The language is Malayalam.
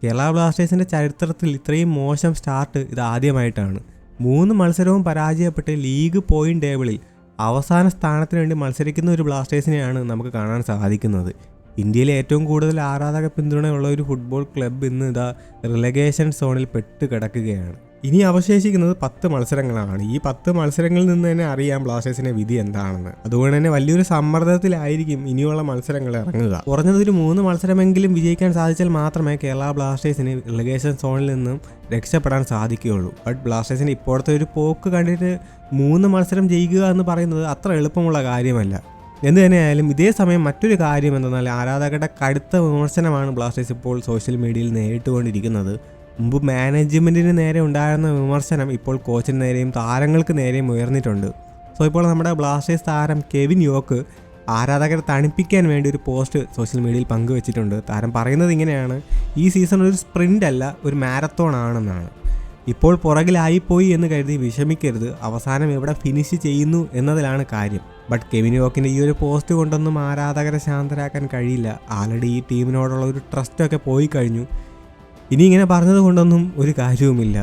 കേരള ബ്ലാസ്റ്റേഴ്സിൻ്റെ ചരിത്രത്തിൽ ഇത്രയും മോശം സ്റ്റാർട്ട് ഇത് ആദ്യമായിട്ടാണ്. 3 മത്സരവും പരാജയപ്പെട്ട് ലീഗ് പോയിന്റ് ടേബിളിൽ അവസാന സ്ഥാനത്തിന് വേണ്ടി മത്സരിക്കുന്ന ഒരു ബ്ലാസ്റ്റേഴ്സിനെയാണ് നമുക്ക് കാണാൻ സാധിക്കുന്നത്. ഇന്ത്യയിലെ ഏറ്റവും കൂടുതൽ ആരാധക പിന്തുണയുള്ള ഒരു ഫുട്ബോൾ ക്ലബ്ബ് ഇന്ന് റിലഗേഷൻ സോണിൽ പെട്ട് കിടക്കുകയാണ്. ഇനി അവശേഷിക്കുന്നത് 10 മത്സരങ്ങളാണ്. ഈ 10 മത്സരങ്ങളിൽ നിന്ന് തന്നെ അറിയാം ബ്ലാസ്റ്റേഴ്സിന്റെ വിധി എന്താണെന്ന്. അതുകൊണ്ട് തന്നെ വലിയൊരു സമ്മർദ്ദത്തിലായിരിക്കും ഇനിയുള്ള മത്സരങ്ങൾ ഇറങ്ങുക. കുറഞ്ഞതൊരു 3 മത്സരമെങ്കിലും വിജയിക്കാൻ സാധിച്ചാൽ മാത്രമേ കേരള ബ്ലാസ്റ്റേഴ്സിന് റിലഗേഷൻ സോണിൽ നിന്നും രക്ഷപ്പെടാൻ സാധിക്കുകയുള്ളൂ. ബട്ട് ബ്ലാസ്റ്റേഴ്സിന് ഇപ്പോഴത്തെ ഒരു പോക്ക് കണ്ടിട്ട് 3 മത്സരം ജയിക്കുക എന്ന് പറയുന്നത് അത്ര എളുപ്പമുള്ള കാര്യമല്ല. എന്ത് തന്നെയായാലും ഇതേ സമയം മറ്റൊരു കാര്യം എന്തെന്നാൽ ആരാധകരുടെ കടുത്ത വിമർശനമാണ് ബ്ലാസ്റ്റേഴ്സ് ഇപ്പോൾ സോഷ്യൽ മീഡിയയിൽ നേരിട്ടുകൊണ്ടിരിക്കുന്നത്. മുമ്പ് മാനേജ്മെൻറ്റിന് നേരെ ഉണ്ടായിരുന്ന വിമർശനം ഇപ്പോൾ കോച്ചിന് നേരെയും താരങ്ങൾക്ക് നേരെയും ഉയർന്നിട്ടുണ്ട്. സോ ഇപ്പോൾ നമ്മുടെ ബ്ലാസ്റ്റേഴ്സ് താരം കെവിൻ യോക്ക് ആരാധകരെ തണുപ്പിക്കാൻ വേണ്ടി ഒരു പോസ്റ്റ് സോഷ്യൽ മീഡിയയിൽ പങ്കുവച്ചിട്ടുണ്ട്. താരം പറയുന്നത് ഇങ്ങനെയാണ്: ഈ സീസൺ ഒരു സ്പ്രിൻ്റ് അല്ല, ഒരു മാരത്തോൺ ആണെന്നാണ്. ഇപ്പോൾ പുറകിലായിപ്പോയി എന്ന് കരുതി വിഷമിക്കരുത്, അവസാനം എവിടെ ഫിനിഷ് ചെയ്യുന്നു എന്നതിലാണ് കാര്യം. ബട്ട് കെവിൻ യോക്കിൻ്റെ ഈ ഒരു പോസ്റ്റ് കൊണ്ടൊന്നും ആരാധകരെ ശാന്തരാക്കാൻ കഴിയില്ല. ആൾറെഡി ഈ ടീമിനോടുള്ള ഒരു ട്രസ്റ്റൊക്കെ പോയി കഴിഞ്ഞു. ഇനി ഇങ്ങനെ പറഞ്ഞത് കൊണ്ടൊന്നും ഒരു കാര്യവുമില്ല.